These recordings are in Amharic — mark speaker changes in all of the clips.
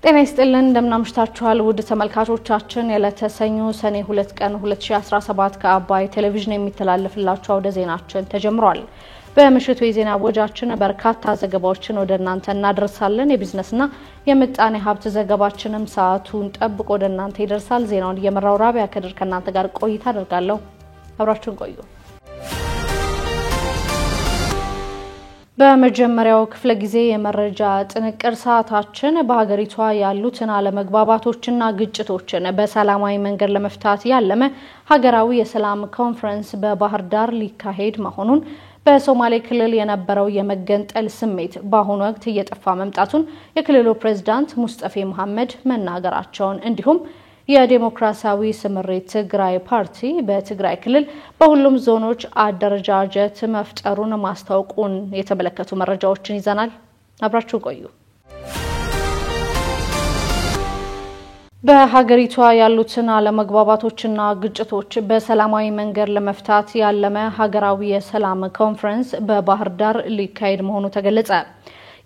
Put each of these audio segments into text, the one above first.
Speaker 1: ጤና ይስጥልን እንደምናምሽታችኋል ውድ ተመልካቾቻችን የለተሰኙ ሰኔ 2 ቀን 2017 ከአባይ ቴሌቪዥን የሚተላለፍላችሁ አውደ ዜናችን ተጀምሯል። በምሽቱ የዜና ወጃችን በርካታ ዘገባዎችን ወደ እናንተ እናደርሳለን። የቢዝነስና የምጣኔ ሀብት ዘገባችንም ሰዓቱን ጠብቆ ወደ እናንተ ይደርሳል። ዜናውን እየመራው ራቢያ ከድር ከናንተ ጋር ቆይታ አደርጋለሁ። አብራችሁን ቆዩ። በመጀመሪያው ክፍለ ጊዜ የመረጃ ጥንቅር ሰዓታችን በሀገሪቷ ያሉትን አለመግባባቶችና ግጭቶችን በሰላማዊ መንገድ ለመፍታት ያለመ ሀገራዊ የሰላም ኮንፈረንስ በባህር ዳር ሊካሄድ መሆኑን በሶማሌ ክልል የነበረው የመገንጠል ስሜት በአሁኑ ወቅት እየጠፋ መምጣቱን የክልሉ ፕሬዝዳንት ሙስጠፌ መሐመድ መናገራቸውን እንዲሁም የዲሞክራሲያዊ ስምሪት ትግራይ ፓርቲ በትግራይ ክልል በሁሉም ዞኖች አደረጃጀት መፍጠሩን ማስታወቁን የተመለከቱ መረጃዎችን ይዘናል። አብራችሁ ቆዩ። በሀገሪቷ ያሉትን አለመግባባቶችና ግጭቶች በሰላማዊ መንገድ ለመፍታት ያለመ ሀገራዊ የሰላም ኮንፈረንስ በባህር ዳር ሊካሄድ መሆኑ ተገለጸ።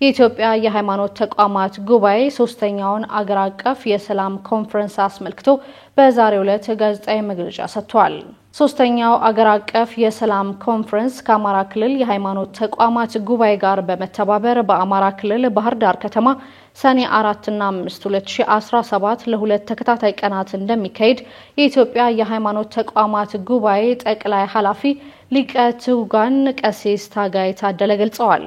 Speaker 1: የኢትዮጵያ የሃይማኖት ተቋማት ጉባኤ ሶስተኛውን አገር አቀፍ የሰላም ኮንፈረንስ አስመልክቶ በዛሬው ዕለት ጋዜጣዊ መግለጫ ሰጥቷል። ሶስተኛው አገር አቀፍ የሰላም ኮንፈረንስ ከአማራ ክልል የሃይማኖት ተቋማት ጉባኤ ጋር በመተባበር በአማራ ክልል ባህር ዳር ከተማ ሰኔ 4 እና 5 2017 ለሁለት ተከታታይ ቀናት እንደሚካሄድ የኢትዮጵያ የሃይማኖት ተቋማት ጉባኤ ጠቅላይ ኃላፊ ሊቀ ትጉሃን ቀሲስ ታጋይ ታደለ ገልጸዋል።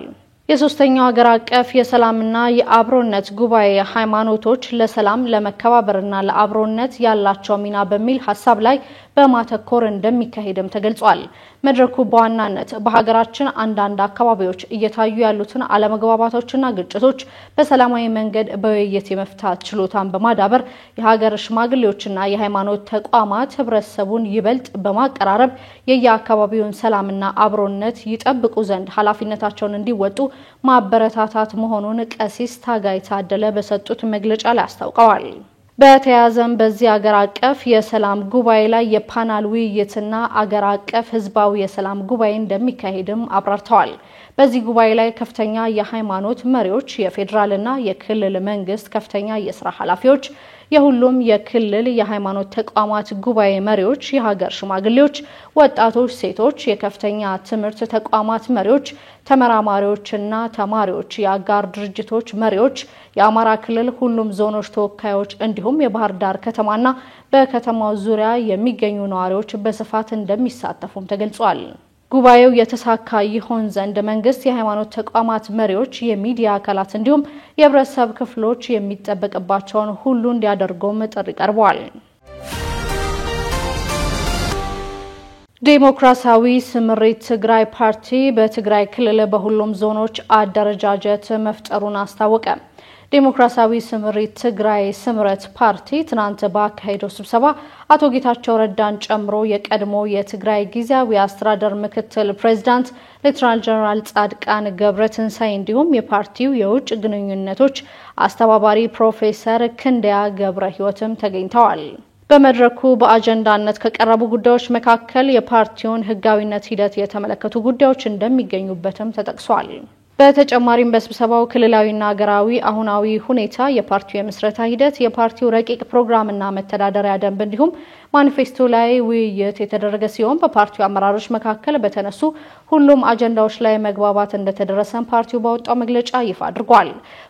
Speaker 1: የሶስተኛው አገር አቀፍ የሰላምና የአብሮነት ጉባኤ ሃይማኖቶች ለሰላም ለመከባበርና ለአብሮነት ያላቸው ሚና በሚል ሐሳብ ላይ በማተኮር እንደሚካሄድም ተገልጿል። መድረኩ በዋናነት በሀገራችን አንዳንድ አካባቢዎች እየታዩ ያሉትን አለመግባባቶችና ግጭቶች በሰላማዊ መንገድ በውይይት የመፍታት ችሎታን በማዳበር የሀገር ሽማግሌዎችና የሃይማኖት ተቋማት ህብረተሰቡን ይበልጥ በማቀራረብ የየአካባቢውን ሰላምና አብሮነት ይጠብቁ ዘንድ ኃላፊነታቸውን እንዲወጡ ማበረታታት መሆኑን ቀሲስ ታጋይ ታደለ በሰጡት መግለጫ ላይ አስታውቀዋል። በተያያዘም በዚህ አገር አቀፍ የሰላም ጉባኤ ላይ የፓናል ውይይትና አገር አቀፍ ህዝባዊ የሰላም ጉባኤ እንደሚካሄድም አብራርተዋል። በዚህ ጉባኤ ላይ ከፍተኛ የሃይማኖት መሪዎች፣ የፌዴራልና የክልል መንግስት ከፍተኛ የሥራ ኃላፊዎች፣ የሁሉም የክልል የሃይማኖት ተቋማት ጉባኤ መሪዎች፣ የሀገር ሽማግሌዎች፣ ወጣቶች፣ ሴቶች፣ የከፍተኛ ትምህርት ተቋማት መሪዎች፣ ተመራማሪዎችና ተማሪዎች፣ የአጋር ድርጅቶች መሪዎች፣ የአማራ ክልል ሁሉም ዞኖች ተወካዮች እንዲሁም የባህር ዳር ከተማና በከተማው ዙሪያ የሚገኙ ነዋሪዎች በስፋት እንደሚሳተፉም ተገልጿል። ጉባኤው የተሳካ ይሆን ዘንድ መንግስት፣ የሃይማኖት ተቋማት መሪዎች፣ የሚዲያ አካላት እንዲሁም የህብረተሰብ ክፍሎች የሚጠበቅባቸውን ሁሉ እንዲያደርጉም ጥሪ ቀርቧል። ዲሞክራሲያዊ ስምሪት ትግራይ ፓርቲ በትግራይ ክልል በሁሉም ዞኖች አደረጃጀት መፍጠሩን አስታወቀ። ዲሞክራሲያዊ ስምሪት ትግራይ ስምረት ፓርቲ ትናንት ባካሄደው ስብሰባ አቶ ጌታቸው ረዳን ጨምሮ የቀድሞ የትግራይ ጊዜያዊ አስተዳደር ምክትል ፕሬዝዳንት ሌተናል ጀነራል ጻድቃን ገብረትንሳኤ እንዲሁም የፓርቲው የውጭ ግንኙነቶች አስተባባሪ ፕሮፌሰር ክንደያ ገብረ ህይወትም ተገኝተዋል። በመድረኩ በአጀንዳነት ከቀረቡ ጉዳዮች መካከል የፓርቲውን ህጋዊነት ሂደት የተመለከቱ ጉዳዮች እንደሚገኙበትም ተጠቅሷል። በተጨማሪም በስብሰባው ክልላዊና ሀገራዊ አሁናዊ ሁኔታ፣ የፓርቲው የምስረታ ሂደት፣ የፓርቲው ረቂቅ ፕሮግራምና መተዳደሪያ ደንብ እንዲሁም ማኒፌስቶ ላይ ውይይት የተደረገ ሲሆን በፓርቲው አመራሮች መካከል በተነሱ ሁሉም አጀንዳዎች ላይ መግባባት እንደተደረሰም ፓርቲው ባወጣው መግለጫ ይፋ አድርጓል።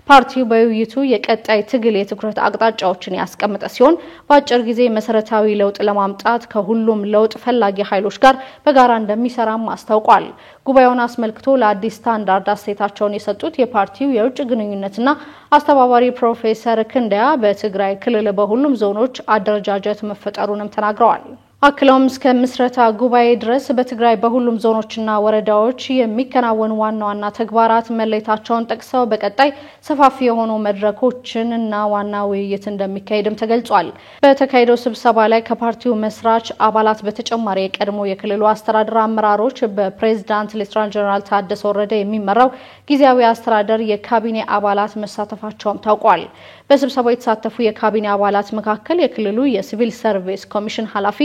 Speaker 1: ፓርቲው በውይይቱ የቀጣይ ትግል የትኩረት አቅጣጫዎችን ያስቀመጠ ሲሆን በአጭር ጊዜ መሰረታዊ ለውጥ ለማምጣት ከሁሉም ለውጥ ፈላጊ ኃይሎች ጋር በጋራ እንደሚሰራም አስታውቋል። ጉባኤውን አስመልክቶ ለአዲስ ስታንዳርድ አስተያየታቸውን የሰጡት የፓርቲው የውጭ ግንኙነትና አስተባባሪ ፕሮፌሰር ክንደያ በትግራይ ክልል በሁሉም ዞኖች አደረጃጀት መፈጠሩንም ተናግረዋል። አክለውም እስከ ምስረታ ጉባኤ ድረስ በትግራይ በሁሉም ዞኖችና ወረዳዎች የሚከናወኑ ዋና ዋና ተግባራት መለየታቸውን ጠቅሰው በቀጣይ ሰፋፊ የሆኑ መድረኮችንና ዋና ውይይት እንደሚካሄድም ተገልጿል። በተካሄደው ስብሰባ ላይ ከፓርቲው መስራች አባላት በተጨማሪ የቀድሞ የክልሉ አስተዳደር አመራሮች በፕሬዝዳንት ሌተናል ጀነራል ታደሰ ወረደ የሚመራው ጊዜያዊ አስተዳደር የካቢኔ አባላት መሳተፋቸውም ታውቋል። በስብሰባው የተሳተፉ የካቢኔ አባላት መካከል የክልሉ የሲቪል ሰርቪስ ኮሚሽን ኃላፊ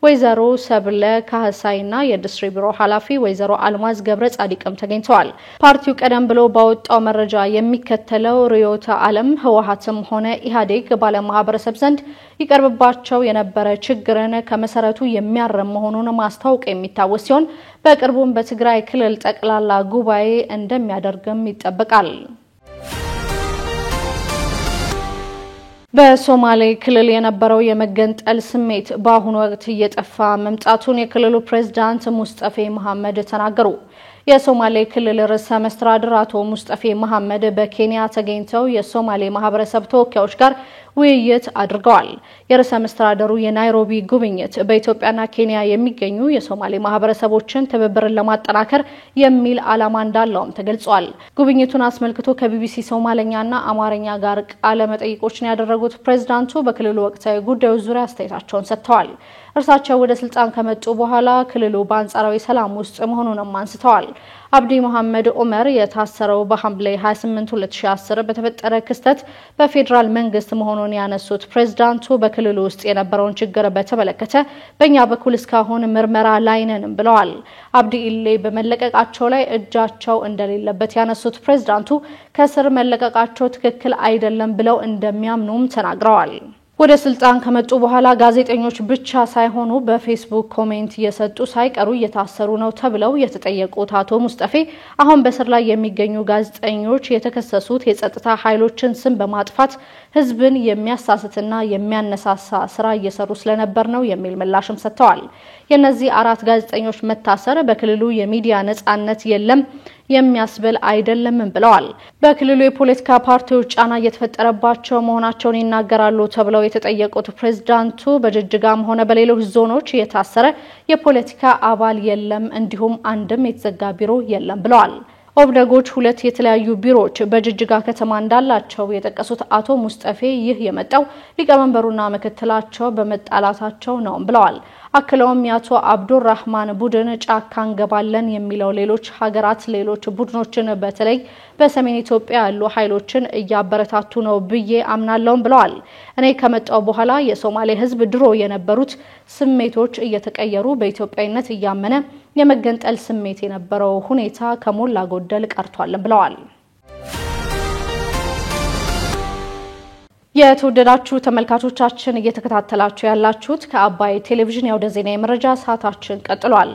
Speaker 1: ወይዘሮ ሰብለ ካህሳይና የኢንዱስትሪ ቢሮ ኃላፊ ወይዘሮ አልማዝ ገብረ ጻዲቅም ተገኝተዋል። ፓርቲው ቀደም ብሎ ባወጣው መረጃ የሚከተለው ርዕዮተ ዓለም ህወሓትም ሆነ ኢህአዴግ ባለማህበረሰብ ዘንድ ይቀርብባቸው የነበረ ችግርን ከመሰረቱ የሚያርም መሆኑን ማስታወቅ የሚታወስ ሲሆን በቅርቡም በትግራይ ክልል ጠቅላላ ጉባኤ እንደሚያደርግም ይጠበቃል። በሶማሌ ክልል የነበረው የመገንጠል ስሜት በአሁኑ ወቅት እየጠፋ መምጣቱን የክልሉ ፕሬዝዳንት ሙስጠፌ መሐመድ ተናገሩ። የሶማሌ ክልል ርዕሰ መስተዳድር አቶ ሙስጠፌ መሐመድ በኬንያ ተገኝተው የሶማሌ ማህበረሰብ ተወካዮች ጋር ውይይት አድርገዋል። የርዕሰ መስተዳድሩ የናይሮቢ ጉብኝት በኢትዮጵያና ኬንያ የሚገኙ የሶማሌ ማህበረሰቦችን ትብብርን ለማጠናከር የሚል ዓላማ እንዳለውም ተገልጿል። ጉብኝቱን አስመልክቶ ከቢቢሲ ሶማሌኛና አማርኛ ጋር ቃለ መጠይቆችን ያደረጉት ፕሬዝዳንቱ በክልሉ ወቅታዊ ጉዳዮች ዙሪያ አስተያየታቸውን ሰጥተዋል። እርሳቸው ወደ ስልጣን ከመጡ በኋላ ክልሉ በአንጻራዊ ሰላም ውስጥ መሆኑንም አንስተዋል። አብዲ መሐመድ ዑመር የታሰረው በሐምሌ 28 2010 በተፈጠረ ክስተት በፌደራል መንግስት መሆኑን ያነሱት ፕሬዝዳንቱ በክልሉ ውስጥ የነበረውን ችግር በተመለከተ በእኛ በኩል እስካሁን ምርመራ ላይ ነን ብለዋል። አብዲ ኢሌ በመለቀቃቸው ላይ እጃቸው እንደሌለበት ያነሱት ፕሬዝዳንቱ ከስር መለቀቃቸው ትክክል አይደለም ብለው እንደሚያምኑም ተናግረዋል። ወደ ስልጣን ከመጡ በኋላ ጋዜጠኞች ብቻ ሳይሆኑ በፌስቡክ ኮሜንት እየሰጡ ሳይቀሩ እየታሰሩ ነው ተብለው የተጠየቁት አቶ ሙስጠፌ አሁን በስር ላይ የሚገኙ ጋዜጠኞች የተከሰሱት የጸጥታ ኃይሎችን ስም በማጥፋት ህዝብን የሚያሳስትና የሚያነሳሳ ስራ እየሰሩ ስለነበር ነው የሚል ምላሽም ሰጥተዋል። የነዚህ 4 ጋዜጠኞች መታሰር በክልሉ የሚዲያ ነጻነት የለም የሚያስብል አይደለም ብለዋል። በክልሉ የፖለቲካ ፓርቲዎች ጫና እየተፈጠረባቸው መሆናቸውን ይናገራሉ ተብለው የተጠየቁት ፕሬዝዳንቱ በጅጅጋም ሆነ በሌሎች ዞኖች የታሰረ የፖለቲካ አባል የለም እንዲሁም አንድም የተዘጋ ቢሮ የለም ብለዋል። ኦብነጎች 2 የተለያዩ ቢሮዎች በጅጅጋ ከተማ እንዳላቸው የጠቀሱት አቶ ሙስጠፌ ይህ የመጣው ሊቀመንበሩና ምክትላቸው በመጣላታቸው ነው ብለዋል። አክለውም ያቶ አብዱራህማን ቡድን ጫካ እንገባለን የሚለው ሌሎች ሀገራት ሌሎች ቡድኖችን በተለይ በሰሜን ኢትዮጵያ ያሉ ኃይሎችን እያበረታቱ ነው ብዬ አምናለሁ ብለዋል። እኔ ከመጣው በኋላ የሶማሌ ህዝብ ድሮ የነበሩት ስሜቶች እየተቀየሩ በኢትዮጵያዊነት እያመነ የመገንጠል ስሜት የነበረው ሁኔታ ከሞላ ጎደል ቀርቷል ብለዋል። የተወደዳችሁ ተመልካቾቻችን እየተከታተላችሁ ያላችሁት ከአባይ ቴሌቪዥን ያውደ ዜና የመረጃ ሰዓታችን ቀጥሏል።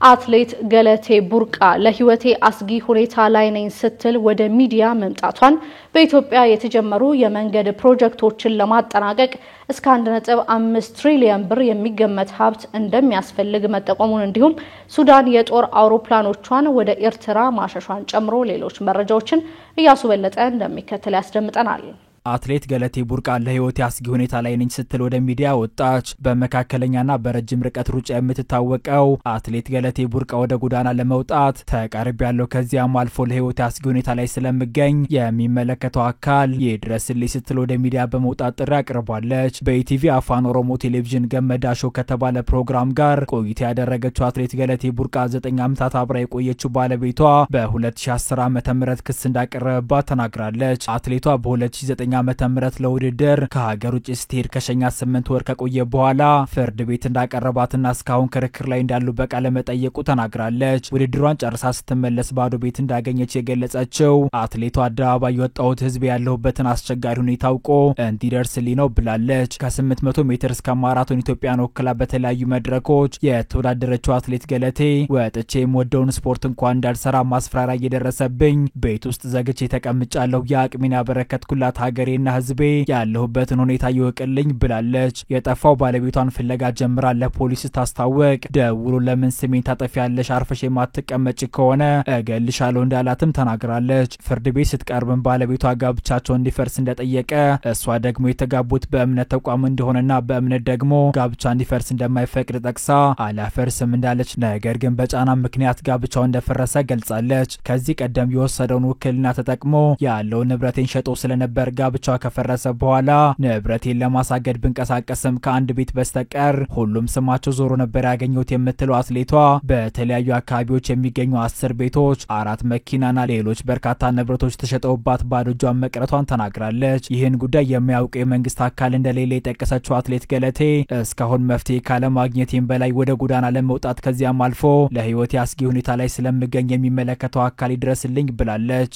Speaker 1: አትሌት ገለቴ ቡርቃ ለህይወቴ አስጊ ሁኔታ ላይ ነኝ ስትል ወደ ሚዲያ መምጣቷን በኢትዮጵያ የተጀመሩ የመንገድ ፕሮጀክቶችን ለማጠናቀቅ እስከ 1.5 ትሪሊዮን ብር የሚገመት ሀብት እንደሚያስፈልግ መጠቆሙን እንዲሁም ሱዳን የጦር አውሮፕላኖቿን ወደ ኤርትራ ማሸሿን ጨምሮ ሌሎች መረጃዎችን እያሱበለጠ እንደሚከተል ያስደምጠናል።
Speaker 2: አትሌት ገለቴ ቡርቃ ለህይወት ያስጊ ሁኔታ ላይ ነኝ ስትል ወደ ሚዲያ ወጣች። በመካከለኛና በረጅም ርቀት ሩጫ የምትታወቀው አትሌት ገለቴ ቡርቃ ወደ ጎዳና ለመውጣት ተቃርብ ያለው ከዚያም አልፎ ለህይወት ያስጊ ሁኔታ ላይ ስለምገኝ የሚመለከተው አካል ይድረስልኝ ስትል ወደ ሚዲያ በመውጣት ጥሪ አቅርባለች። በኢቲቪ አፋን ኦሮሞ ቴሌቪዥን ገመዳሾ ከተባለ ፕሮግራም ጋር ቆይታ ያደረገችው አትሌት ገለቴ ቡርቃ 9 ዓመታት አብራ የቆየችው ባለቤቷ በ2010 ዓ.ም ክስ እንዳቀረበባት ተናግራለች። አትሌቷ በ2009 ዓመተ ምህረት ለውድድር ከሀገር ውጭ ስትሄድ ከሸኛት 8 ወር ከቆየ በኋላ ፍርድ ቤት እንዳቀረባትና እስካሁን ክርክር ላይ እንዳሉ በቃለ መጠየቁ ተናግራለች። ውድድሯን ጨርሳ ስትመለስ ባዶ ቤት እንዳገኘች የገለጸችው አትሌቷ አደባባይ የወጣሁት ህዝብ ያለሁበትን አስቸጋሪ ሁኔታ አውቆ እንዲደርስልኝ ነው ብላለች። ከ800 ሜትር እስከ ማራቶን ኢትዮጵያን ወክላ በተለያዩ መድረኮች የተወዳደረችው አትሌት ገለቴ ወጥቼ የምወደውን ስፖርት እንኳን እንዳልሰራ ማስፈራሪያ እየደረሰብኝ ቤት ውስጥ ዘግቼ ተቀምጫለሁ። የአቅሜን ያበረከትኩላት ሀገሬና ህዝቤ ያለሁበትን ሁኔታ ይወቅልኝ ብላለች። የጠፋው ባለቤቷን ፍለጋ ጀምራ ለፖሊስ ታስታወቅ ደውሎ ለምን ስሜን ታጠፊያለሽ አርፈሽ የማትቀመጭ ከሆነ እገልሻለሁ እንዳላትም ተናግራለች። ፍርድ ቤት ስትቀርብም ባለቤቷ ጋብቻቸው እንዲፈርስ እንደጠየቀ እሷ ደግሞ የተጋቡት በእምነት ተቋም እንደሆነና በእምነት ደግሞ ጋብቻ እንዲፈርስ እንደማይፈቅድ ጠቅሳ አላፈርስም እንዳለች ነገር ግን በጫና ምክንያት ጋብቻው እንደፈረሰ ገልጻለች። ከዚህ ቀደም የወሰደውን ውክልና ተጠቅሞ ያለው ንብረቴን ሸጦ ስለነበር ጋብቻው ከፈረሰ በኋላ ንብረቴን ለማሳገድ ብንቀሳቀስም ከአንድ ቤት በስተቀር ሁሉም ስማቸው ዞሮ ነበር ያገኘሁት የምትለው አትሌቷ በተለያዩ አካባቢዎች የሚገኙ 10 ቤቶች፣ 4 መኪናና ሌሎች በርካታ ንብረቶች ተሸጠውባት ባዶ እጇን መቅረቷን ተናግራለች። ይህን ጉዳይ የሚያውቅ የመንግስት አካል እንደሌለ የጠቀሰችው አትሌት ገለቴ እስካሁን መፍትሄ ካለማግኘቴም በላይ ወደ ጎዳና ለመውጣት ከዚያም አልፎ ለህይወት አስጊ ሁኔታ ላይ ስለምገኝ የሚመለከተው አካል ይድረስልኝ ብላለች።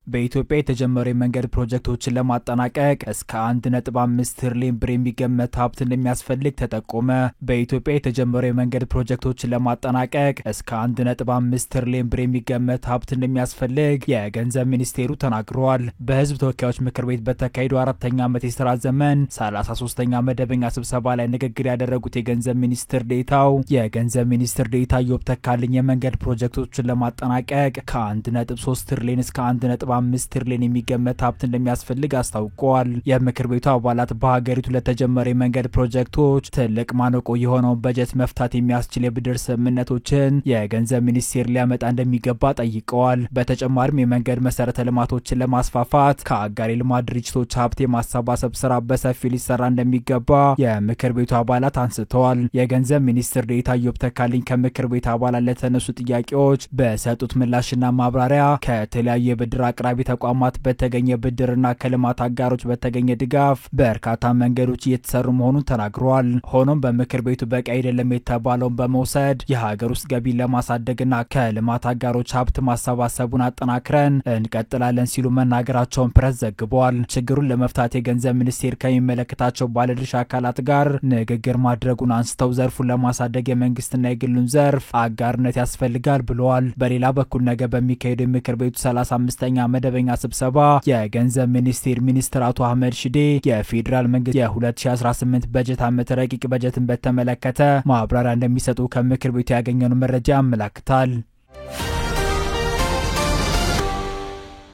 Speaker 2: በኢትዮጵያ የተጀመሩ የመንገድ ፕሮጀክቶችን ለማጠናቀቅ እስከ 1.5 ትሪሊዮን ብር የሚገመት ሀብት እንደሚያስፈልግ ተጠቆመ። በኢትዮጵያ የተጀመሩ የመንገድ ፕሮጀክቶችን ለማጠናቀቅ እስከ 1.5 ትሪሊዮን ብር የሚገመት ሀብት እንደሚያስፈልግ የገንዘብ ሚኒስቴሩ ተናግሯል። በህዝብ ተወካዮች ምክር ቤት በተካሄደው 4ኛ ዓመት የሥራ ዘመን 33ኛ መደበኛ ስብሰባ ላይ ንግግር ያደረጉት የገንዘብ ሚኒስትር ዴኤታ ኢዮብ ተካልኝ የመንገድ ፕሮጀክቶችን ለማጠናቀቅ ከ1.3 ትሪሊዮን እስከ 1.5 ትሪሊዮን የሚገመት ሀብት እንደሚያስፈልግ አስታውቀዋል። የምክር ቤቱ አባላት በሀገሪቱ ለተጀመሩ የመንገድ ፕሮጀክቶች ትልቅ ማነቆ የሆነውን በጀት መፍታት የሚያስችል የብድር ስምምነቶችን የገንዘብ ሚኒስቴር ሊያመጣ እንደሚገባ ጠይቀዋል። በተጨማሪም የመንገድ መሰረተ ልማቶችን ለማስፋፋት ከአጋር የልማት ድርጅቶች ሀብት የማሰባሰብ ስራ በሰፊው ሊሰራ እንደሚገባ የምክር ቤቱ አባላት አንስተዋል። የገንዘብ ሚኒስትር ዴኤታ ኢዮብ ተካልኝ ከምክር ቤት አባላት ለተነሱ ጥያቄዎች በሰጡት ምላሽና ማብራሪያ ከተለያዩ የብድር አቅራቢ ተቋማት በተገኘ ብድርና ከልማት አጋሮች በተገኘ ድጋፍ በርካታ መንገዶች እየተሰሩ መሆኑን ተናግረዋል። ሆኖም በምክር ቤቱ በቂ አይደለም የተባለውን በመውሰድ የሀገር ውስጥ ገቢ ለማሳደግና ከልማት አጋሮች ሀብት ማሰባሰቡን አጠናክረን እንቀጥላለን ሲሉ መናገራቸውን ፕሬስ ዘግቧል። ችግሩን ለመፍታት የገንዘብ ሚኒስቴር ከሚመለከታቸው ባለድርሻ አካላት ጋር ንግግር ማድረጉን አንስተው ዘርፉን ለማሳደግ የመንግስትና የግሉን ዘርፍ አጋርነት ያስፈልጋል ብለዋል። በሌላ በኩል ነገ በሚካሄደው የምክር ቤቱ 35ኛ መደበኛ ስብሰባ የገንዘብ ሚኒስትር አቶ አህመድ ሺዴ የፌዴራል መንግስት የ2018 በጀት ዓመት ረቂቅ በጀትን በተመለከተ ማብራሪያ እንደሚሰጡ ከምክር ቤቱ ያገኘነው መረጃ ያመለክታል።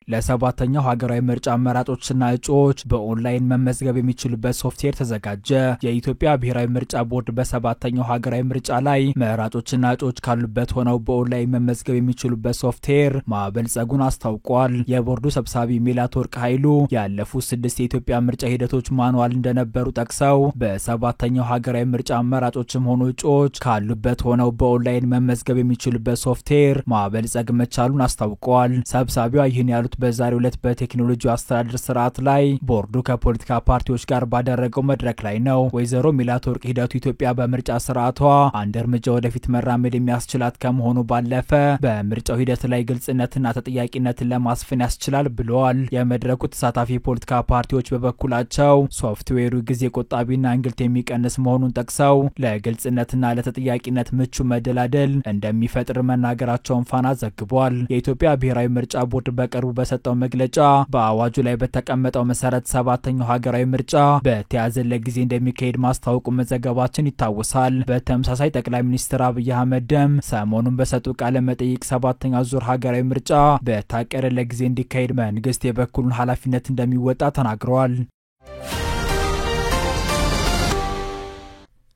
Speaker 2: ለሰባተኛው ሀገራዊ ምርጫ አመራጮችና እጩዎች በኦንላይን መመዝገብ የሚችሉበት ሶፍትዌር ተዘጋጀ። የኢትዮጵያ ብሔራዊ ምርጫ ቦርድ በሰባተኛው ሀገራዊ ምርጫ ላይ መራጮችና እጩዎች ካሉበት ሆነው በኦንላይን መመዝገብ የሚችሉበት ሶፍትዌር ማበልጸጉን አስታውቋል። የቦርዱ ሰብሳቢ ሜላትወርቅ ኃይሉ ያለፉት 6 የኢትዮጵያ ምርጫ ሂደቶች ማኑዋል እንደነበሩ ጠቅሰው በሰባተኛው ሀገራዊ ምርጫ አመራጮችም ሆኑ እጩዎች ካሉበት ሆነው በኦንላይን መመዝገብ የሚችሉበት ሶፍትዌር ማበልጸግ መቻሉን አስታውቀዋል። ሰብሳቢዋ ይህን ያሉት በዛሬው ዕለት በቴክኖሎጂ አስተዳደር ስርዓት ላይ ቦርዱ ከፖለቲካ ፓርቲዎች ጋር ባደረገው መድረክ ላይ ነው። ወይዘሮ ሜላትወርቅ ሂደቱ ኢትዮጵያ በምርጫ ስርዓቷ አንድ እርምጃ ወደፊት መራመድ የሚያስችላት ከመሆኑ ባለፈ በምርጫው ሂደት ላይ ግልጽነትና ተጠያቂነትን ለማስፈን ያስችላል ብለዋል። የመድረኩ ተሳታፊ ፖለቲካ ፓርቲዎች በበኩላቸው ሶፍትዌሩ ጊዜ ቆጣቢና እንግልት የሚቀንስ መሆኑን ጠቅሰው ለግልጽነትና ለተጠያቂነት ምቹ መደላደል እንደሚፈጥር መናገራቸውን ፋና ዘግቧል። የኢትዮጵያ ብሔራዊ ምርጫ ቦርድ በቅርቡ በሰጠው መግለጫ በአዋጁ ላይ በተቀመጠው መሰረት ሰባተኛው ሀገራዊ ምርጫ በተያዘለት ጊዜ እንደሚካሄድ ማስታወቁ መዘገባችን ይታወሳል። በተመሳሳይ ጠቅላይ ሚኒስትር አብይ አህመድ ሰሞኑን በሰጡ ቃለ መጠይቅ ሰባተኛው ዙር ሀገራዊ ምርጫ በታቀደለት ጊዜ እንዲካሄድ መንግስት የበኩሉን ኃላፊነት እንደሚወጣ ተናግረዋል።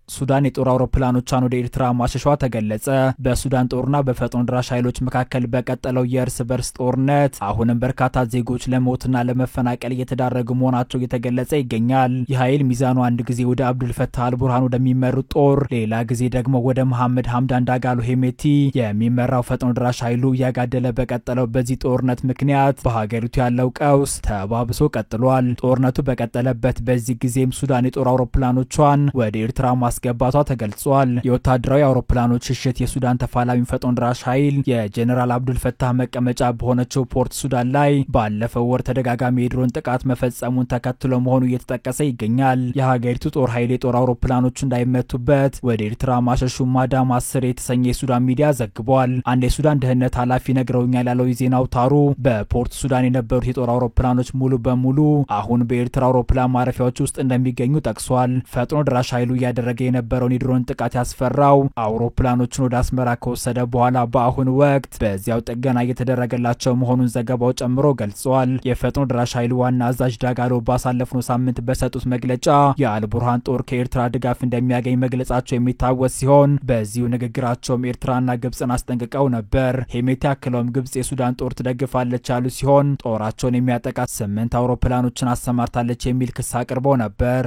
Speaker 2: ሱዳን የጦር አውሮፕላኖቿን ወደ ኤርትራ ማሸሿ ተገለጸ። በሱዳን ጦርና በፈጥኖ ደራሽ ኃይሎች መካከል በቀጠለው የእርስ በርስ ጦርነት አሁንም በርካታ ዜጎች ለሞትና ለመፈናቀል እየተዳረጉ መሆናቸው እየተገለጸ ይገኛል። የኃይል ሚዛኑ አንድ ጊዜ ወደ አብዱል ፈታህ አልቡርሃን ወደሚመሩት ጦር፣ ሌላ ጊዜ ደግሞ ወደ መሐመድ ሐምዳን ዳጋሎ ሄሜቲ የሚመራው ፈጥኖ ደራሽ ኃይሉ እያጋደለ በቀጠለው በዚህ ጦርነት ምክንያት በሀገሪቱ ያለው ቀውስ ተባብሶ ቀጥሏል። ጦርነቱ በቀጠለበት በዚህ ጊዜም ሱዳን የጦር አውሮፕላኖቿን ወደ ኤርትራ ማስገባቷ ተገልጿል። የወታደራዊ አውሮፕላኖች ሽሽት የሱዳን ተፋላሚ ፈጥኖ ደራሽ ኃይል የጀነራል አብዱል ፈታህ መቀመጫ በሆነችው ፖርት ሱዳን ላይ ባለፈው ወር ተደጋጋሚ የድሮን ጥቃት መፈጸሙን ተከትሎ መሆኑ እየተጠቀሰ ይገኛል። የሀገሪቱ ጦር ኃይል የጦር አውሮፕላኖቹ እንዳይመቱበት ወደ ኤርትራ ማሸሹ ማዳም 10 የተሰኘ የሱዳን ሚዲያ ዘግቧል። አንድ የሱዳን ደህንነት ኃላፊ ነግረውኛል ያለው የዜና አውታሩ በፖርት ሱዳን የነበሩት የጦር አውሮፕላኖች ሙሉ በሙሉ አሁን በኤርትራ አውሮፕላን ማረፊያዎች ውስጥ እንደሚገኙ ጠቅሷል። ፈጥኖ ደራሽ ኃይሉ እያደረገ የነበረውን የድሮን ጥቃት ያስፈራው አውሮፕላኖችን ወደ አስመራ ከወሰደ በኋላ በአሁኑ ወቅት በዚያው ጥገና እየተደረገላቸው መሆኑን ዘገባው ጨምሮ ገልጿል። የፈጥኖ ድራሽ ኃይል ዋና አዛዥ ዳጋሎ ባሳለፍነው ሳምንት በሰጡት መግለጫ የአልቡርሃን ጦር ከኤርትራ ድጋፍ እንደሚያገኝ መግለጻቸው የሚታወስ ሲሆን በዚሁ ንግግራቸውም ኤርትራና ግብጽን አስጠንቅቀው ነበር። ሄሜቲ አክለውም ግብጽ የሱዳን ጦር ትደግፋለች ያሉ ሲሆን ጦራቸውን የሚያጠቃ 8 አውሮፕላኖችን አሰማርታለች የሚል ክስ አቅርበው ነበር።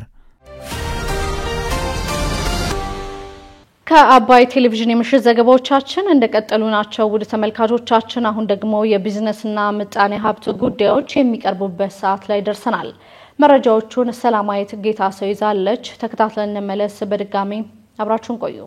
Speaker 1: ከአባይ ቴሌቪዥን የምሽት ዘገባዎቻችን እንደቀጠሉ ናቸው። ውድ ተመልካቾቻችን አሁን ደግሞ የቢዝነስና ምጣኔ ሀብት ጉዳዮች የሚቀርቡበት ሰዓት ላይ ደርሰናል። መረጃዎቹን ሰላማዊት ጌታሰው ይዛለች። ተከታትለን እንመለስ። በድጋሚ አብራችሁን ቆዩ።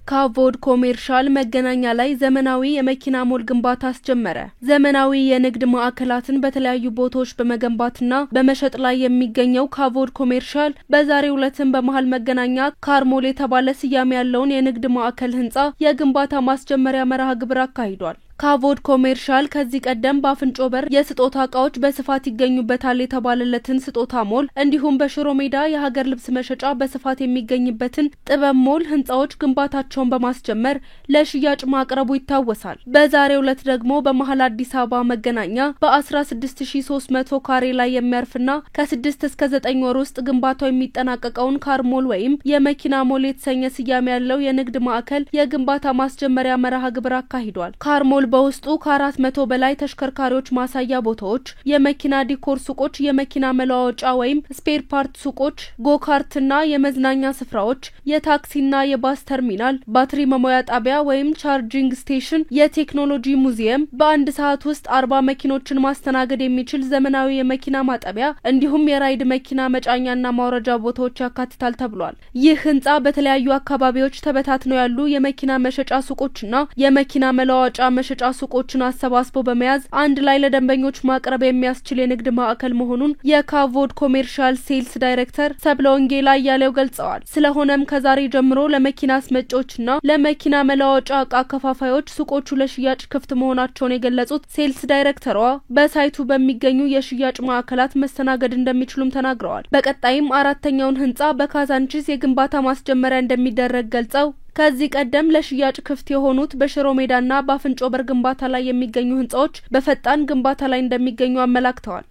Speaker 3: ካቮድ ኮሜርሻል መገናኛ ላይ ዘመናዊ የመኪና ሞል ግንባታ አስጀመረ። ዘመናዊ የንግድ ማዕከላትን በተለያዩ ቦታዎች በመገንባትና በመሸጥ ላይ የሚገኘው ካቮድ ኮሜርሻል በዛሬው ዕለትም በመሃል መገናኛ ካርሞል የተባለ ስያሜ ያለውን የንግድ ማዕከል ህንጻ የግንባታ ማስጀመሪያ መርሃ ግብር አካሂዷል። ካቮድ ኮሜርሻል ከዚህ ቀደም በአፍንጮ በር የስጦታ ዕቃዎች በስፋት ይገኙበታል የተባለለትን ስጦታ ሞል እንዲሁም በሽሮ ሜዳ የሀገር ልብስ መሸጫ በስፋት የሚገኝበትን ጥበብ ሞል ህንጻዎች ግንባታቸውን በማስጀመር ለሽያጭ ማቅረቡ ይታወሳል። በዛሬው ዕለት ደግሞ በመሃል አዲስ አበባ መገናኛ በ16300 ካሬ ላይ የሚያርፍና ከ6 እስከ 9 ወር ውስጥ ግንባታው የሚጠናቀቀውን ካርሞል ወይም የመኪና ሞል የተሰኘ ስያሜ ያለው የንግድ ማዕከል የግንባታ ማስጀመሪያ መርሃ ግብር አካሂዷል። ካርሞል በውስጡ ከ400 በላይ ተሽከርካሪዎች ማሳያ ቦታዎች፣ የመኪና ዲኮር ሱቆች፣ የመኪና መለዋወጫ ወይም ስፔር ፓርት ሱቆች፣ ጎካርትና የመዝናኛ ስፍራዎች፣ የታክሲና የባስ ተርሚናል፣ ባትሪ መሙያ ጣቢያ ወይም ቻርጂንግ ስቴሽን፣ የቴክኖሎጂ ሙዚየም፣ በአንድ ሰዓት ውስጥ 40 መኪኖችን ማስተናገድ የሚችል ዘመናዊ የመኪና ማጠቢያ እንዲሁም የራይድ መኪና መጫኛና ማውረጃ ቦታዎች ያካትታል ተብሏል። ይህ ህንጻ በተለያዩ አካባቢዎች ተበታትነው ያሉ የመኪና መሸጫ ሱቆችና የመኪና መለዋወጫ መሸጫ ሱቆችን አሰባስቦ በመያዝ አንድ ላይ ለደንበኞች ማቅረብ የሚያስችል የንግድ ማዕከል መሆኑን የካቮድ ኮሜርሻል ሴልስ ዳይሬክተር ሰብለወንጌላ ያለው ገልጸዋል። ስለሆነም ከዛሬ ጀምሮ ለመኪና አስመጪዎችና ለመኪና መለዋወጫ ዕቃ አከፋፋዮች ሱቆቹ ለሽያጭ ክፍት መሆናቸውን የገለጹት ሴልስ ዳይሬክተሯ በሳይቱ በሚገኙ የሽያጭ ማዕከላት መስተናገድ እንደሚችሉም ተናግረዋል። በቀጣይም አራተኛውን ህንጻ በካዛንቺስ የግንባታ ማስጀመሪያ እንደሚደረግ ገልጸው ከዚህ ቀደም ለሽያጭ ክፍት የሆኑት በሽሮ ሜዳና በአፍንጮ በር ግንባታ ላይ የሚገኙ ህንጻዎች በፈጣን ግንባታ ላይ እንደሚገኙ አመላክተዋል።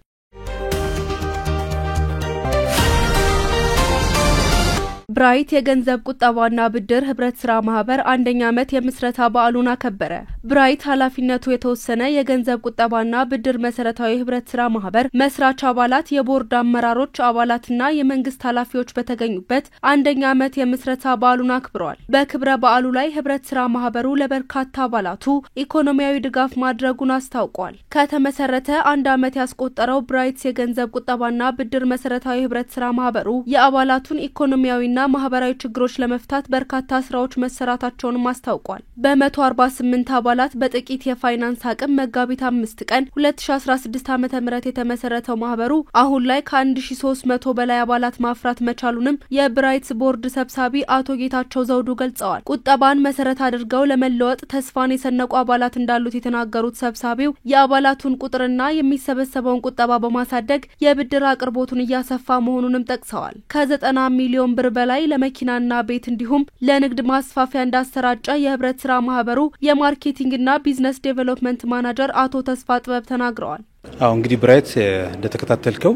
Speaker 3: ብራይት የገንዘብ ቁጠባና ብድር ህብረት ስራ ማህበር አንደኛ ዓመት የምስረታ በዓሉን አከበረ። ብራይት ኃላፊነቱ የተወሰነ የገንዘብ ቁጠባና ብድር መሰረታዊ ህብረት ስራ ማህበር መስራች አባላት፣ የቦርድ አመራሮች፣ አባላትና የመንግስት ኃላፊዎች በተገኙበት አንደኛ ዓመት የምስረታ በዓሉን አክብሯል። በክብረ በዓሉ ላይ ህብረት ስራ ማህበሩ ለበርካታ አባላቱ ኢኮኖሚያዊ ድጋፍ ማድረጉን አስታውቋል። ከተመሰረተ አንድ ዓመት ያስቆጠረው ብራይት የገንዘብ ቁጠባና ብድር መሰረታዊ ህብረት ስራ ማህበሩ የአባላቱን ኢኮኖሚያዊና ማህበራዊ ችግሮች ለመፍታት በርካታ ስራዎች መሰራታቸውን አስታውቋል። በ148 አባላት በጥቂት የፋይናንስ አቅም መጋቢት 5 ቀን 2016 ዓ.ም የተመሰረተው ማህበሩ አሁን ላይ ከ1300 በላይ አባላት ማፍራት መቻሉንም የብራይት ቦርድ ሰብሳቢ አቶ ጌታቸው ዘውዱ ገልጸዋል። ቁጠባን መሰረት አድርገው ለመለወጥ ተስፋን የሰነቁ አባላት እንዳሉት የተናገሩት ሰብሳቢው የአባላቱን ቁጥርና የሚሰበሰበውን ቁጠባ በማሳደግ የብድር አቅርቦቱን እያሰፋ መሆኑንም ጠቅሰዋል። ከ90 ሚሊዮን ብር በላይ ለመኪናና ቤት እንዲሁም ለንግድ ማስፋፊያ እንዳሰራጨ የህብረት ስራ ማህበሩ የማርኬቲንግና ቢዝነስ ዴቨሎፕመንት ማናጀር አቶ ተስፋ ጥበብ ተናግረዋል።
Speaker 4: እንግዲህ ብራይት እንደተከታተልከው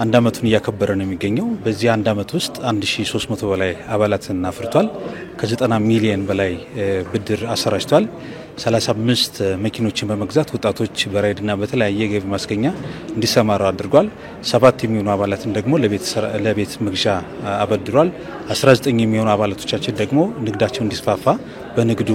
Speaker 4: አንድ አመቱን እያከበረ ነው የሚገኘው። በዚህ አንድ አመት ውስጥ 1300 በላይ አባላትን አፍርቷል። ከ90 ሚሊዮን በላይ ብድር አሰራጭቷል። 35 መኪኖችን በመግዛት ወጣቶች በራይድና በተለያየ ገቢ ማስገኛ እንዲሰማሩ አድርጓል። 7 የሚሆኑ አባላትን ደግሞ ለቤት መግዣ አበድሯል። 19 የሚሆኑ አባላቶቻችን ደግሞ ንግዳቸው እንዲስፋፋ በንግዱ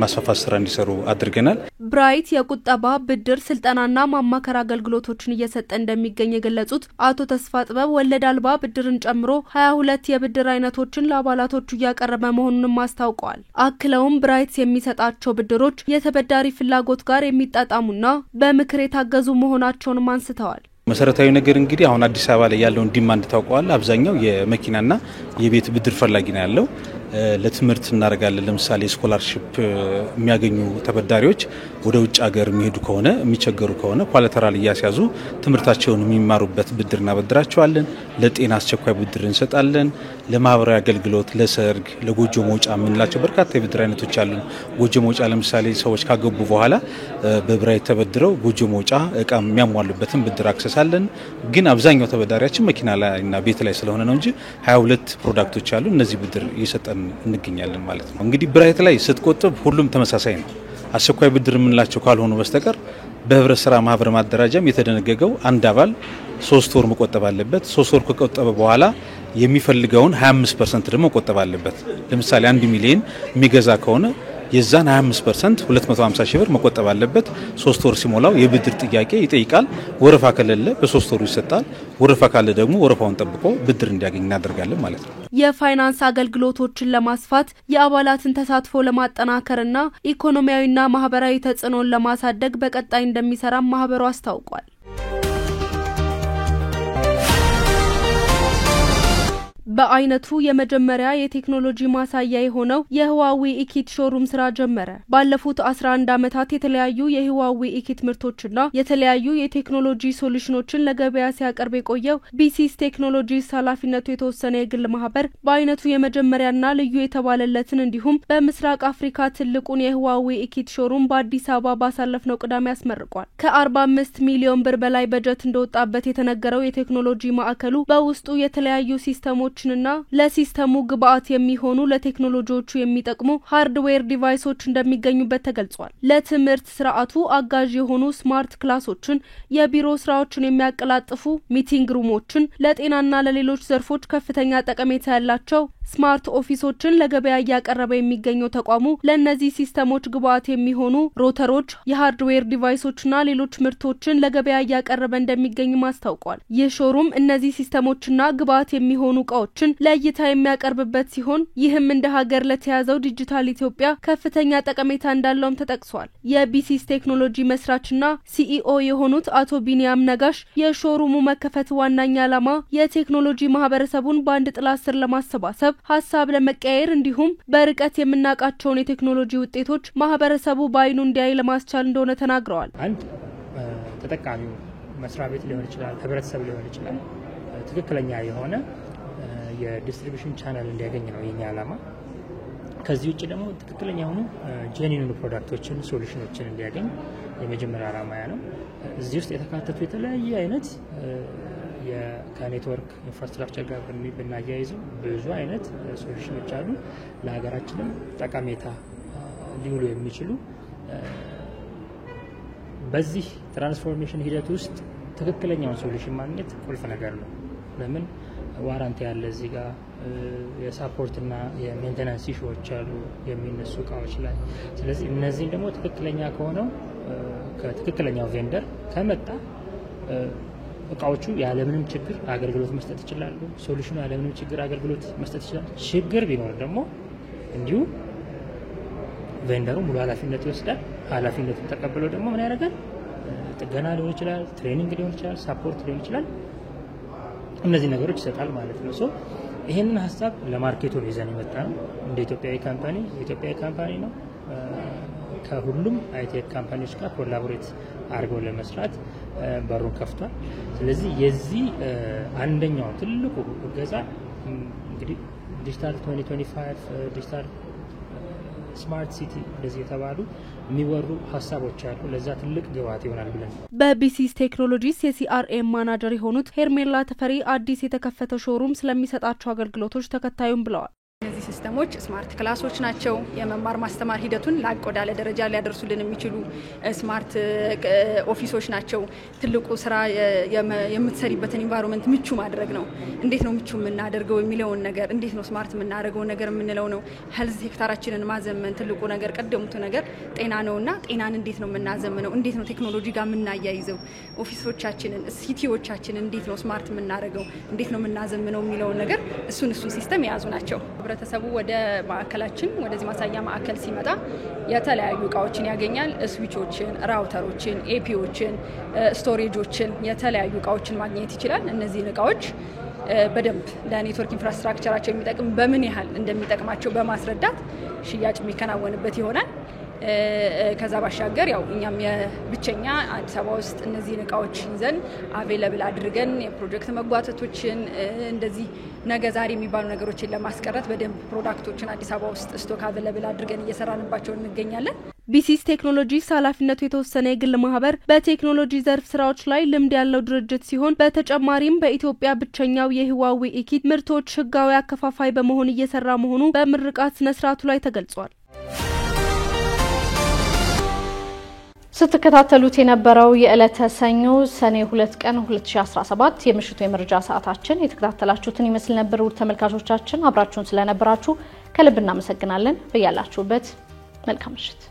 Speaker 4: ማስፋፋት ስራ እንዲሰሩ አድርገናል።
Speaker 3: ብራይት የቁጠባ ብድር ስልጠናና ማማከር አገልግሎቶችን እየሰጠ እንደሚገኝ የገለጹት አቶ ተስፋ ጥበብ ወለድ አልባ ብድርን ጨምሮ 22 የብድር አይነቶችን ለአባላቶቹ እያቀረበ መሆኑንም አስታውቀዋል። አክለውም ብራይት የሚሰጣቸው ብድሮች የተበዳሪ ፍላጎት ጋር የሚጣጣሙና በምክር የታገዙ መሆናቸውንም አንስተዋል።
Speaker 4: መሰረታዊ ነገር እንግዲህ አሁን አዲስ አበባ ላይ ያለውን ዲማንድ ታውቀዋል። አብዛኛው የመኪናና የቤት ብድር ፈላጊ ነው ያለው። ለትምህርት እናደርጋለን። ለምሳሌ ስኮላርሺፕ የሚያገኙ ተበዳሪዎች ወደ ውጭ ሀገር የሚሄዱ ከሆነ የሚቸገሩ ከሆነ ኮላተራል እያስያዙ ትምህርታቸውን የሚማሩበት ብድር እናበድራቸዋለን። ለጤና አስቸኳይ ብድር እንሰጣለን። ለማህበራዊ አገልግሎት፣ ለሰርግ፣ ለጎጆ መውጫ የምንላቸው በርካታ የብድር አይነቶች አሉ። ጎጆ መውጫ ለምሳሌ ሰዎች ካገቡ በኋላ በብራይ ተበድረው ጎጆ መውጫ እቃ የሚያሟሉበትን ብድር አክሰሳለን። ግን አብዛኛው ተበዳሪያችን መኪና ላይና ቤት ላይ ስለሆነ ነው እንጂ 22 ፕሮዳክቶች አሉ። እነዚህ ብድር እየሰጠን እንገኛለን ማለት ነው። እንግዲህ ብራይት ላይ ስትቆጥብ ሁሉም ተመሳሳይ ነው። አስቸኳይ ብድር የምንላቸው ካልሆኑ በስተቀር በህብረት ስራ ማህበር ማደራጃም የተደነገገው አንድ አባል 3 ወር መቆጠብ አለበት። 3 ወር ከቆጠበ በኋላ የሚፈልገውን 25% ደግሞ መቆጠብ አለበት። ለምሳሌ 1 ሚሊዮን የሚገዛ ከሆነ የዛን 25% 250 ሺህ ብር መቆጠብ አለበት። 3 ወር ሲሞላው የብድር ጥያቄ ይጠይቃል። ወረፋ ከሌለ በ3 ወሩ ይሰጣል። ወረፋ ካለ ደግሞ ወረፋውን ጠብቆ ብድር እንዲያገኝ እናደርጋለን ማለት ነው።
Speaker 3: የፋይናንስ አገልግሎቶችን ለማስፋት የአባላትን ተሳትፎ ለማጠናከርና ኢኮኖሚያዊና ማህበራዊ ተጽዕኖን ለማሳደግ በቀጣይ እንደሚሰራ ማህበሩ አስታውቋል። በአይነቱ የመጀመሪያ የቴክኖሎጂ ማሳያ የሆነው የህዋዌ ኢኪት ሾሩም ስራ ጀመረ። ባለፉት 11 ዓመታት የተለያዩ የህዋዌ ኢኪት ምርቶችና የተለያዩ የቴክኖሎጂ ሶሉሽኖችን ለገበያ ሲያቀርብ የቆየው ቢሲስ ቴክኖሎጂስ ኃላፊነቱ የተወሰነ የግል ማህበር በአይነቱ የመጀመሪያና ልዩ የተባለለትን እንዲሁም በምስራቅ አፍሪካ ትልቁን የህዋዌ ኢኪት ሾሩም በአዲስ አበባ ባሳለፍነው ቅዳሜ አስመርቋል። ከ45 ሚሊዮን ብር በላይ በጀት እንደወጣበት የተነገረው የቴክኖሎጂ ማዕከሉ በውስጡ የተለያዩ ሲስተሞች ና ለሲስተሙ ግብአት የሚሆኑ ለቴክኖሎጂዎቹ የሚጠቅሙ ሃርድዌር ዲቫይሶች እንደሚገኙበት ተገልጿል። ለትምህርት ስርዓቱ አጋዥ የሆኑ ስማርት ክላሶችን፣ የቢሮ ስራዎችን የሚያቀላጥፉ ሚቲንግ ሩሞችን፣ ለጤናና ለሌሎች ዘርፎች ከፍተኛ ጠቀሜታ ያላቸው ስማርት ኦፊሶችን ለገበያ ያቀረበ የሚገኘው ተቋሙ ለነዚህ ሲስተሞች ግብአት የሚሆኑ ሮተሮች፣ የሃርድዌር ዲቫይሶችና ሌሎች ምርቶችን ለገበያ ያቀረበ እንደሚገኝ ማስታውቋል። ይህ ሾሩም እነዚህ ሲስተሞችና ግብአት የሚሆኑ እቃዎችን ለእይታ የሚያቀርብበት ሲሆን ይህም እንደ ሀገር ለተያዘው ዲጂታል ኢትዮጵያ ከፍተኛ ጠቀሜታ እንዳለውም ተጠቅሷል። የቢሲስ ቴክኖሎጂ መስራችና ሲኢኦ የሆኑት አቶ ቢኒያም ነጋሽ የሾሩሙ መከፈት ዋናኛ ዓላማ የቴክኖሎጂ ማህበረሰቡን በአንድ ጥላ ስር ለማሰባሰብ ሀሳብ ለመቀያየር እንዲሁም በርቀት የምናቃቸውን የቴክኖሎጂ ውጤቶች ማህበረሰቡ ባይኑ እንዲያይ ለማስቻል እንደሆነ ተናግረዋል።
Speaker 5: አንድ ተጠቃሚው መስሪያ ቤት ሊሆን ይችላል፣ ህብረተሰብ ሊሆን ይችላል፣ ትክክለኛ የሆነ የዲስትሪቢዩሽን ቻናል እንዲያገኝ ነው የኛ ዓላማ። ከዚህ ውጭ ደግሞ ትክክለኛ የሆኑ ጄኒን ፕሮዳክቶችን፣ ሶሉሽኖችን እንዲያገኝ የመጀመሪያ ዓላማ ነው። እዚህ ውስጥ የተካተቱ የተለያየ አይነት ከኔትወርክ ኢንፍራስትራክቸር ጋር ብናያይዘው ብዙ አይነት ሶሉሽኖች አሉ። ለሀገራችንም ጠቀሜታ ሊውሉ የሚችሉ በዚህ ትራንስፎርሜሽን ሂደት ውስጥ ትክክለኛውን ሶሉሽን ማግኘት ቁልፍ ነገር ነው። ለምን ዋራንቲ ያለ እዚህ ጋር የሳፖርትና የሜንቴናንስ ኢሹዎች አሉ የሚነሱ እቃዎች ላይ። ስለዚህ እነዚህን ደግሞ ትክክለኛ ከሆነው ከትክክለኛው ቬንደር ከመጣ እቃዎቹ ያለምንም ችግር አገልግሎት መስጠት ይችላሉ። ሶሉሽኑ ያለምንም ችግር አገልግሎት መስጠት ይችላል። ችግር ቢኖር ደግሞ እንዲሁ ቬንደሩ ሙሉ ኃላፊነት ይወስዳል። ኃላፊነቱን ተቀብሎ ደግሞ ምን ያደርጋል? ጥገና ሊሆን ይችላል፣ ትሬኒንግ ሊሆን ይችላል፣ ሳፖርት ሊሆን ይችላል። እነዚህ ነገሮች ይሰጣል ማለት ነው። ሶ ይሄንን ሀሳብ ለማርኬቱ ይዘን የመጣ ነው። እንደ ኢትዮጵያዊ ካምፓኒ ነው። ከሁሉም አይቴክ ካምፓኒዎች ጋር ኮላቦሬት አድርገው ለመስራት በሩን ከፍቷል። ስለዚህ የዚህ አንደኛው ትልቁ እገዛ እንግዲህ ዲጂታል 2025 ዲጂታል ስማርት ሲቲ እንደዚህ የተባሉ የሚወሩ ሀሳቦች አሉ። ለዛ ትልቅ ግብአት ይሆናል ብለን
Speaker 3: በቢሲስ ቴክኖሎጂስ የሲአርኤም ማናጀር የሆኑት ሄርሜላ ተፈሪ አዲስ የተከፈተው ሾሩም ስለሚሰጣቸው አገልግሎቶች ተከታዩም ብለዋል።
Speaker 6: እነዚህ ሲስተሞች ስማርት ክላሶች ናቸው። የመማር ማስተማር ሂደቱን ላቅ ወዳለ ደረጃ ሊያደርሱልን የሚችሉ ስማርት ኦፊሶች ናቸው። ትልቁ ስራ የምትሰሪበትን ኢንቫይሮንመንት ምቹ ማድረግ ነው። እንዴት ነው ምቹ የምናደርገው የሚለውን ነገር፣ እንዴት ነው ስማርት የምናደርገው ነገር የምንለው ነው። ሄልዝ ሴክተራችንን ማዘመን ትልቁ ነገር፣ ቀደሙቱ ነገር ጤና ነውና ጤናን እንዴት ነው የምናዘምነው፣ እንዴት ነው ቴክኖሎጂ ጋር የምናያይዘው፣ ኦፊሶቻችንን ሲቲዎቻችንን እንዴት ነው ስማርት የምናደርገው፣ እንዴት ነው የምናዘምነው የሚለውን ነገር እሱን ሲስተም የያዙ ናቸው። ህብረተሰቡ ወደ ማዕከላችን ወደዚህ ማሳያ ማዕከል ሲመጣ የተለያዩ እቃዎችን ያገኛል። ስዊቾችን፣ ራውተሮችን፣ ኤፒዎችን፣ ስቶሬጆችን፣ የተለያዩ እቃዎችን ማግኘት ይችላል። እነዚህን እቃዎች በደንብ ለኔትወርክ ኢንፍራስትራክቸራቸው የሚጠቅም በምን ያህል እንደሚጠቅማቸው በማስረዳት ሽያጭ የሚከናወንበት ይሆናል። ከዛ ባሻገር ያው እኛም የብቸኛ አዲስ አበባ ውስጥ እነዚህ እቃዎች ይዘን አቬለብል አድርገን የፕሮጀክት መጓተቶችን እንደዚህ ነገ ዛሬ የሚባሉ ነገሮችን ለማስቀረት በደንብ ፕሮዳክቶችን አዲስ አበባ ውስጥ ስቶክ አቬለብል አድርገን እየሰራንባቸው እንገኛለን።
Speaker 3: ቢሲስ ቴክኖሎጂስ ኃላፊነቱ የተወሰነ የግል ማህበር በቴክኖሎጂ ዘርፍ ስራዎች ላይ ልምድ ያለው ድርጅት ሲሆን በተጨማሪም በኢትዮጵያ ብቸኛው የህዋዌ ኢኪት ምርቶች ህጋዊ አከፋፋይ በመሆን እየሰራ መሆኑ በምርቃት ስነ ስርዓቱ ላይ ተገልጿል።
Speaker 1: ስትከታተሉት የነበረው የዕለተ ሰኞ ሰኔ 2 ቀን 2017 የምሽቱ የመረጃ ሰዓታችን የተከታተላችሁትን ይመስል ነበር። ውድ ተመልካቾቻችን አብራችሁን ስለነበራችሁ ከልብ እናመሰግናለን። በያላችሁበት መልካም ምሽት።